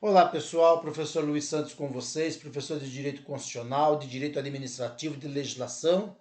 Olá pessoal, professor Luiz Santos com vocês, professor de Direito Constitucional, de Direito Administrativo, de Legislação,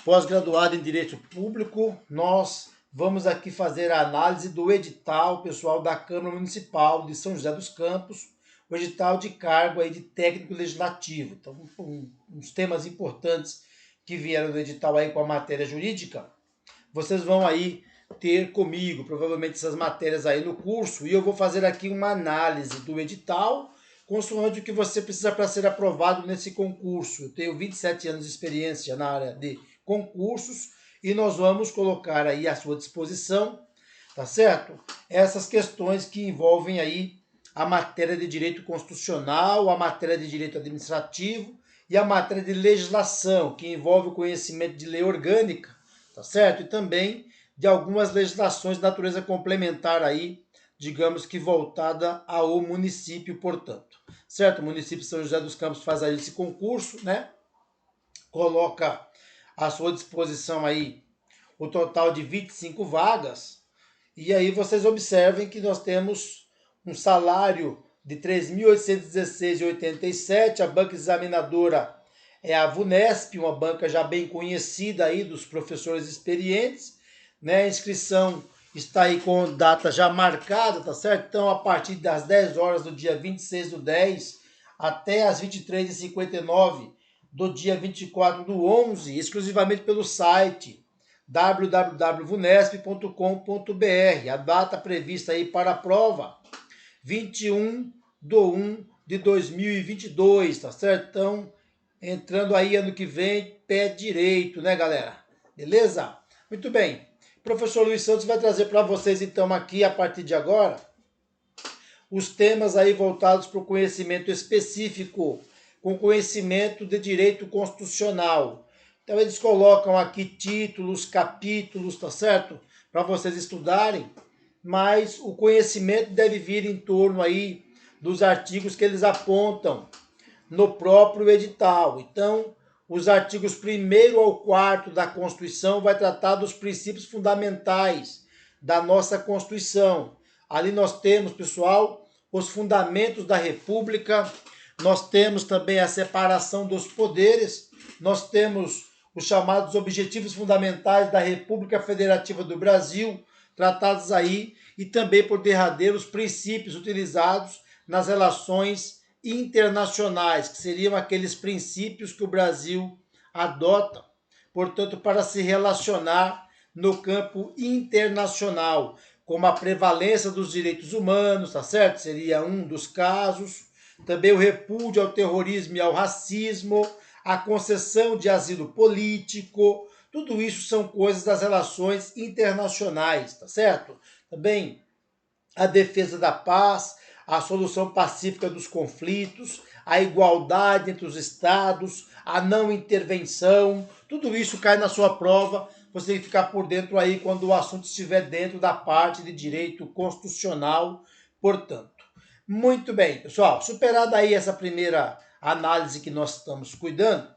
pós-graduado em Direito Público. Nós vamos aqui fazer a análise do edital, pessoal, da Câmara Municipal de São José dos Campos, o edital de cargo aí de técnico legislativo. Então, uns temas importantes que vieram do edital aí com a matéria jurídica, vocês vão aí ter comigo, provavelmente essas matérias aí no curso, e eu vou fazer aqui uma análise do edital, consoante o que você precisa para ser aprovado nesse concurso. Eu tenho 27 anos de experiência na área de concursos e nós vamos colocar aí à sua disposição, tá certo? Essas questões que envolvem aí a matéria de direito constitucional, a matéria de direito administrativo e a matéria de legislação, que envolve o conhecimento de lei orgânica, tá certo? E também de algumas legislações de natureza complementar aí, digamos que voltada ao município, portanto. Certo? O município de São José dos Campos faz aí esse concurso, né? Coloca à sua disposição aí o total de 25 vagas. E aí vocês observem que nós temos um salário de R$ 3.816,87. A banca examinadora é a VUNESP, uma banca já bem conhecida aí dos professores experientes, né? A inscrição está aí com data já marcada, tá certo? Então, a partir das 10 horas do dia 26/10 até as 23h59 do dia 24/11, exclusivamente pelo site www.vunesp.com.br. A data prevista aí para a prova, 21/1/2022, tá certo? Então, entrando aí ano que vem, pé direito, né, galera? Beleza? Muito bem. O professor Luiz Santos vai trazer para vocês, então, aqui, a partir de agora, os temas aí voltados para o conhecimento específico, com conhecimento de direito constitucional. Então, eles colocam aqui títulos, capítulos, tá certo? Para vocês estudarem, mas o conhecimento deve vir em torno aí dos artigos que eles apontam no próprio edital. Então, os artigos 1º ao 4º da Constituição vai tratar dos princípios fundamentais da nossa Constituição. Ali nós temos, pessoal, os fundamentos da República, nós temos também a separação dos poderes, nós temos os chamados Objetivos Fundamentais da República Federativa do Brasil, tratados aí, e também, por derradeiro, os princípios utilizados nas relações internacionais, que seriam aqueles princípios que o Brasil adota, portanto, para se relacionar no campo internacional, como a prevalência dos direitos humanos, tá certo? Seria um dos casos. Também o repúdio ao terrorismo e ao racismo, a concessão de asilo político, tudo isso são coisas das relações internacionais, tá certo? Também a defesa da paz, a solução pacífica dos conflitos, a igualdade entre os estados, a não intervenção, tudo isso cai na sua prova. Você tem que ficar por dentro aí quando o assunto estiver dentro da parte de direito constitucional, portanto. Muito bem, pessoal, superada aí essa primeira análise que nós estamos cuidando,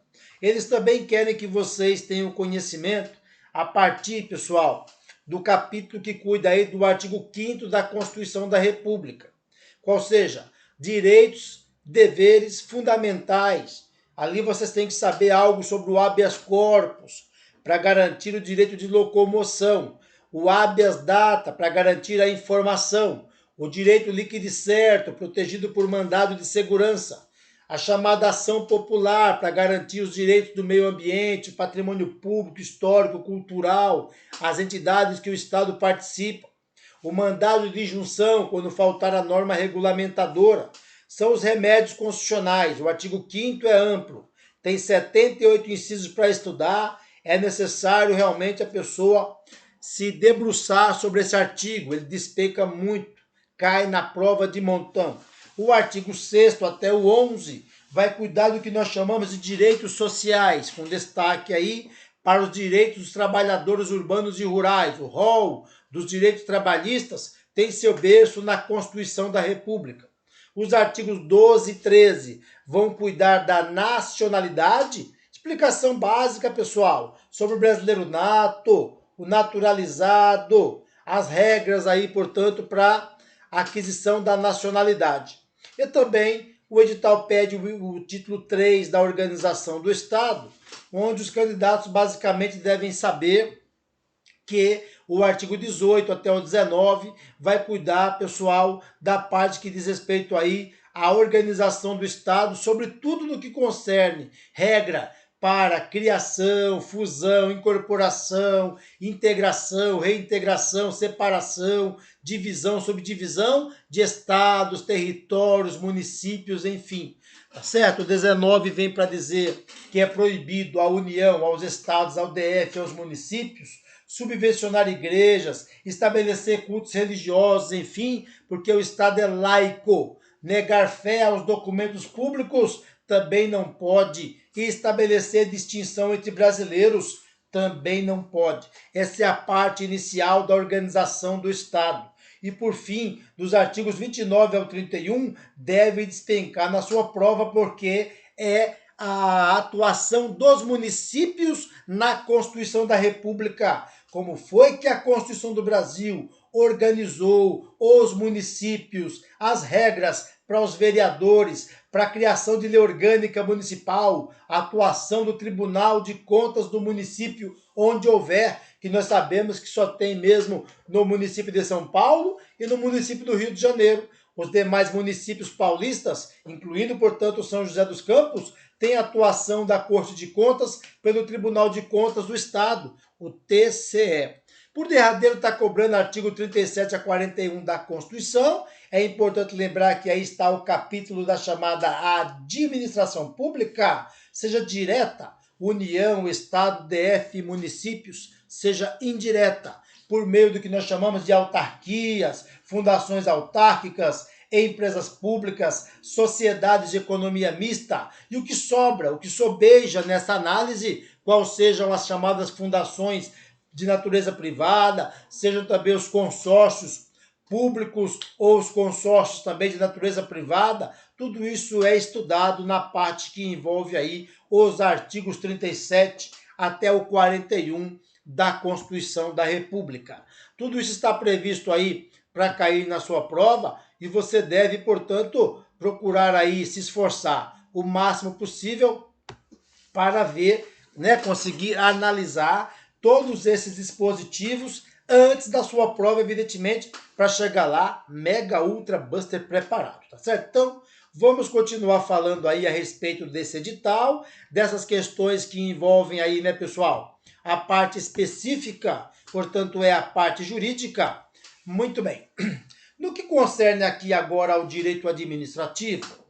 eles também querem que vocês tenham conhecimento a partir, pessoal, do capítulo que cuida aí do artigo 5º da Constituição da República. Qual seja, direitos, deveres fundamentais. Ali vocês têm que saber algo sobre o habeas corpus, para garantir o direito de locomoção, o habeas data, para garantir a informação, o direito líquido e certo, protegido por mandado de segurança, a chamada ação popular, para garantir os direitos do meio ambiente, patrimônio público, histórico, cultural, as entidades que o Estado participa, o mandado de injunção, quando faltar a norma regulamentadora, são os remédios constitucionais. O artigo 5º é amplo, tem 78 incisos para estudar, é necessário realmente a pessoa se debruçar sobre esse artigo, ele despeca muito, cai na prova de montão. O artigo 6º até o 11 vai cuidar do que nós chamamos de direitos sociais, com destaque aí para os direitos dos trabalhadores urbanos e rurais. O rol dos direitos trabalhistas tem seu berço na Constituição da República. Os artigos 12 e 13 vão cuidar da nacionalidade. Explicação básica, pessoal, sobre o brasileiro nato, o naturalizado, as regras aí, portanto, para aquisição da nacionalidade. E também o edital pede o título 3 da organização do Estado, onde os candidatos basicamente devem saber que o artigo 18 até o 19 vai cuidar, pessoal, da parte que diz respeito aí à organização do Estado, sobretudo no que concerne regra para criação, fusão, incorporação, integração, reintegração, separação, divisão, subdivisão de estados, territórios, municípios, enfim. Tá certo? O 19 vem para dizer que é proibido à União, aos estados, ao DF, aos municípios, subvencionar igrejas, estabelecer cultos religiosos, enfim, porque o Estado é laico. Negar fé aos documentos públicos também não pode. E estabelecer distinção entre brasileiros também não pode. Essa é a parte inicial da organização do Estado. E, por fim, dos artigos 29 ao 31, deve despencar na sua prova, porque é a atuação dos municípios na Constituição da República. Como foi que a Constituição do Brasil organizou os municípios, as regras para os vereadores, para a criação de lei orgânica municipal, a atuação do Tribunal de Contas do município, onde houver, que nós sabemos que só tem mesmo no município de São Paulo e no município do Rio de Janeiro. Os demais municípios paulistas, incluindo, portanto, São José dos Campos, tem atuação da Corte de Contas pelo Tribunal de Contas do Estado, o TCE. Por derradeiro, está cobrando artigo 37 a 41 da Constituição. É importante lembrar que aí está o capítulo da chamada administração pública, seja direta, União, Estado, DF, municípios, seja indireta, por meio do que nós chamamos de autarquias, fundações autárquicas, empresas públicas, sociedades de economia mista, e o que sobra, o que sobeja nessa análise, quais sejam as chamadas fundações de natureza privada, sejam também os consórcios públicos ou os consórcios também de natureza privada, tudo isso é estudado na parte que envolve aí os artigos 37 até o 41 da Constituição da República. Tudo isso está previsto aí para cair na sua prova e você deve, portanto, procurar aí se esforçar o máximo possível para ver, né, conseguir analisar todos esses dispositivos antes da sua prova, evidentemente, para chegar lá mega ultra buster preparado, tá certo? Então, vamos continuar falando aí a respeito desse edital, dessas questões que envolvem aí, né, pessoal, a parte específica, portanto, é a parte jurídica. Muito bem. No que concerne aqui agora ao direito administrativo,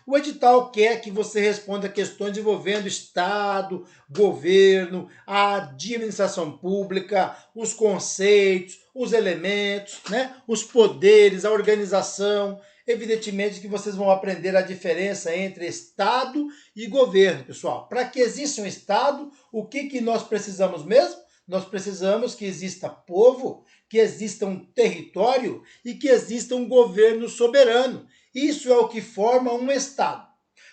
o edital quer que você responda questões envolvendo Estado, governo, a administração pública, os conceitos, os elementos, né, os poderes, a organização. Evidentemente que vocês vão aprender a diferença entre Estado e governo, pessoal. Para que exista um Estado, o que nós precisamos mesmo? Nós precisamos que exista povo, que exista um território e que exista um governo soberano. Isso é o que forma um Estado.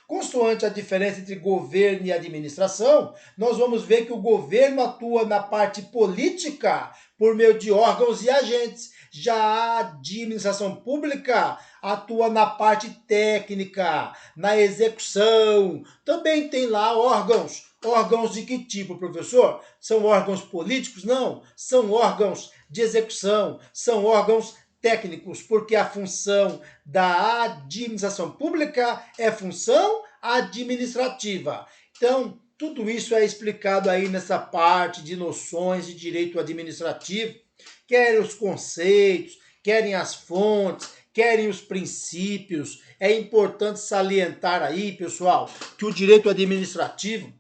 Consoante a diferença entre governo e administração, nós vamos ver que o governo atua na parte política por meio de órgãos e agentes. Já a administração pública atua na parte técnica, na execução. Também tem lá órgãos. Órgãos de que tipo, professor? São órgãos políticos? Não, são órgãos de execução, são órgãos técnicos, porque a função da administração pública é função administrativa. Então, tudo isso é explicado aí nessa parte de noções de direito administrativo, querem os conceitos, querem as fontes, querem os princípios. É importante salientar aí, pessoal, que o direito administrativo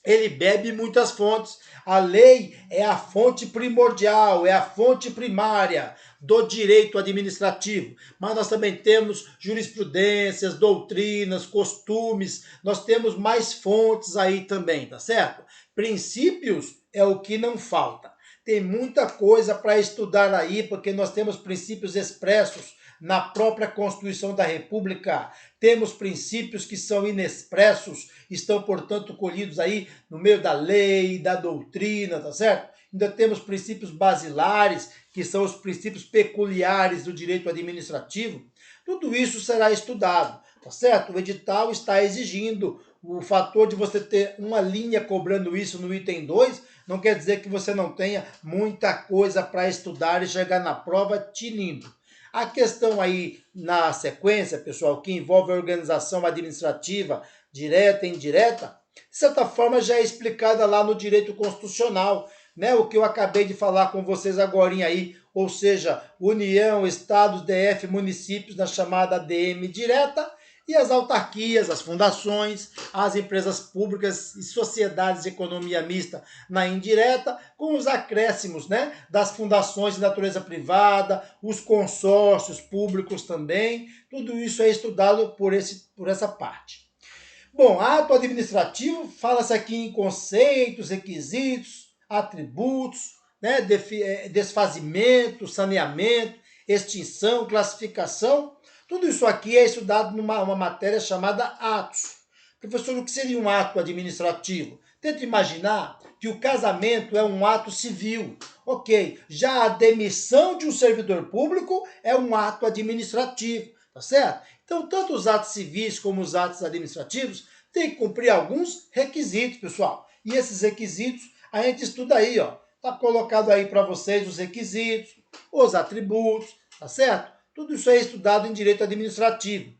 ele bebe muitas fontes. A lei é a fonte primordial, é a fonte primária do direito administrativo. Mas nós também temos jurisprudências, doutrinas, costumes, nós temos mais fontes aí também, tá certo? Princípios é o que não falta. Tem muita coisa para estudar aí, porque nós temos princípios expressos na própria Constituição da República. Temos princípios que são inexpressos, estão, portanto, colhidos aí no meio da lei, da doutrina, tá certo? Ainda temos princípios basilares, que são os princípios peculiares do direito administrativo. Tudo isso será estudado, tá certo? O edital está exigindo o fator de você ter uma linha cobrando isso no item 2, não quer dizer que você não tenha muita coisa para estudar e chegar na prova tinindo. A questão aí na sequência, pessoal, que envolve a organização administrativa direta e indireta, de certa forma já é explicada lá no direito constitucional, né? O que eu acabei de falar com vocês agora aí, ou seja, União, Estados, DF, municípios na chamada ADM direta, e as autarquias, as fundações, as empresas públicas e sociedades de economia mista na indireta, com os acréscimos, né, das fundações de natureza privada, os consórcios públicos também, tudo isso é estudado por essa parte. Bom, ato administrativo, fala-se aqui em conceitos, requisitos, atributos, né, desfazimento, saneamento, extinção, classificação. Tudo isso aqui é estudado numa matéria chamada atos. Professor, o que seria um ato administrativo? Tenta imaginar que o casamento é um ato civil. Ok, já a demissão de um servidor público é um ato administrativo, tá certo? Então, tanto os atos civis como os atos administrativos têm que cumprir alguns requisitos, pessoal. E esses requisitos a gente estuda aí, ó. Tá colocado aí para vocês os requisitos, os atributos, tá certo? Tudo isso é estudado em direito administrativo.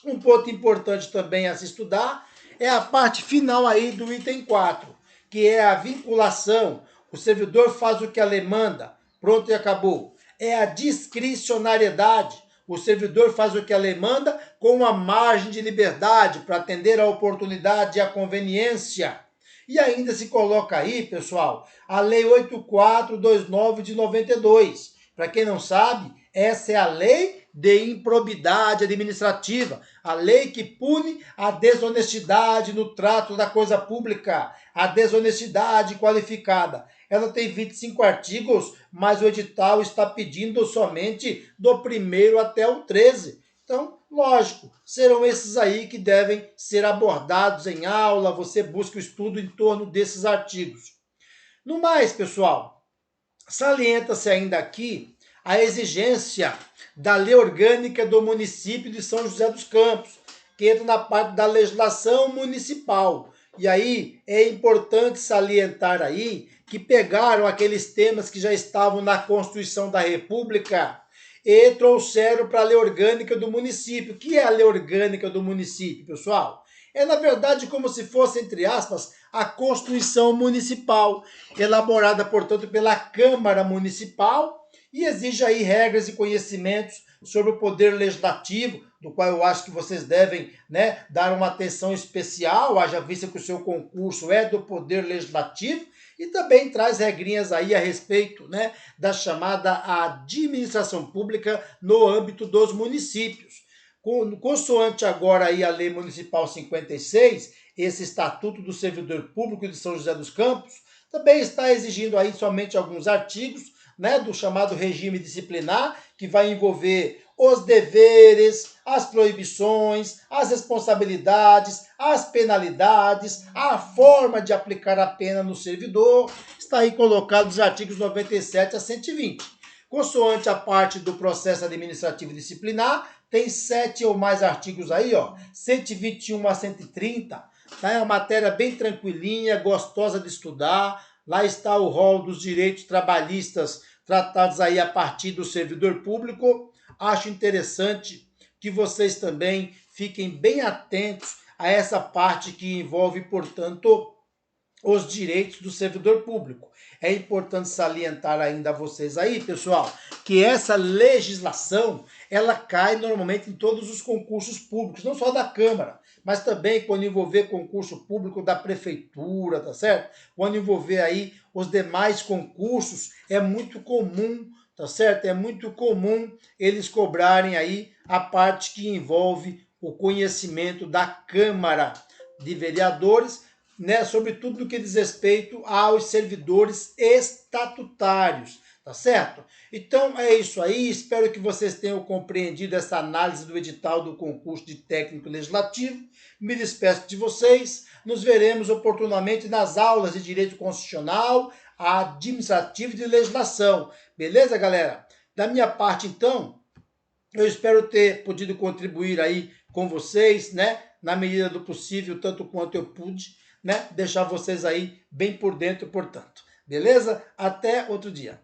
Um ponto importante também a se estudar é a parte final aí do item 4, que é a vinculação. O servidor faz o que a lei manda, pronto e acabou. É a discricionariedade. O servidor faz o que a lei manda com uma margem de liberdade para atender à oportunidade e à conveniência. E ainda se coloca aí, pessoal, a Lei 8429 de 92. Para quem não sabe, essa é a lei de improbidade administrativa, a lei que pune a desonestidade no trato da coisa pública, a desonestidade qualificada. Ela tem 25 artigos, mas o edital está pedindo somente do 1º até o 13. Então, lógico, serão esses aí que devem ser abordados em aula, você busca o estudo em torno desses artigos. No mais, pessoal, salienta-se ainda aqui a exigência da Lei Orgânica do município de São José dos Campos, que entra na parte da legislação municipal. E aí é importante salientar aí que pegaram aqueles temas que já estavam na Constituição da República e trouxeram para a Lei Orgânica do município. O que é a Lei Orgânica do município, pessoal? É, na verdade, como se fosse, entre aspas, a Constituição Municipal, elaborada, portanto, pela Câmara Municipal, e exige aí regras e conhecimentos sobre o poder legislativo, do qual eu acho que vocês devem, né, dar uma atenção especial, haja vista que o seu concurso é do poder legislativo, e também traz regrinhas aí a respeito, né, da chamada administração pública no âmbito dos municípios. Consoante agora aí a Lei Municipal 56, esse Estatuto do Servidor Público de São José dos Campos, também está exigindo aí somente alguns artigos, né, do chamado regime disciplinar, que vai envolver os deveres, as proibições, as responsabilidades, as penalidades, a forma de aplicar a pena no servidor. Está aí colocado os artigos 97 a 120. Consoante a parte do processo administrativo disciplinar, tem 7 ou mais artigos aí, ó, 121 a 130. Tá? É uma matéria bem tranquilinha, gostosa de estudar. Lá está o rol dos direitos trabalhistas tratados aí a partir do servidor público. Acho interessante que vocês também fiquem bem atentos a essa parte que envolve, portanto, os direitos do servidor público. É importante salientar ainda a vocês aí, pessoal, que essa legislação, ela cai normalmente em todos os concursos públicos, não só da Câmara, mas também quando envolver concurso público da prefeitura, tá certo? Quando envolver aí os demais concursos, é muito comum, tá certo? É muito comum eles cobrarem aí a parte que envolve o conhecimento da Câmara de Vereadores, né, sobre tudo do que diz respeito aos servidores estatutários, tá certo? Então é isso aí, espero que vocês tenham compreendido essa análise do edital do concurso de técnico legislativo. Me despeço de vocês, nos veremos oportunamente nas aulas de direito constitucional, administrativo e de legislação. Beleza, galera? Da minha parte, então, Eu espero ter podido contribuir aí com vocês, né? Na medida do possível, tanto quanto eu pude, né? Deixar vocês aí bem por dentro, portanto. Beleza? Até outro dia.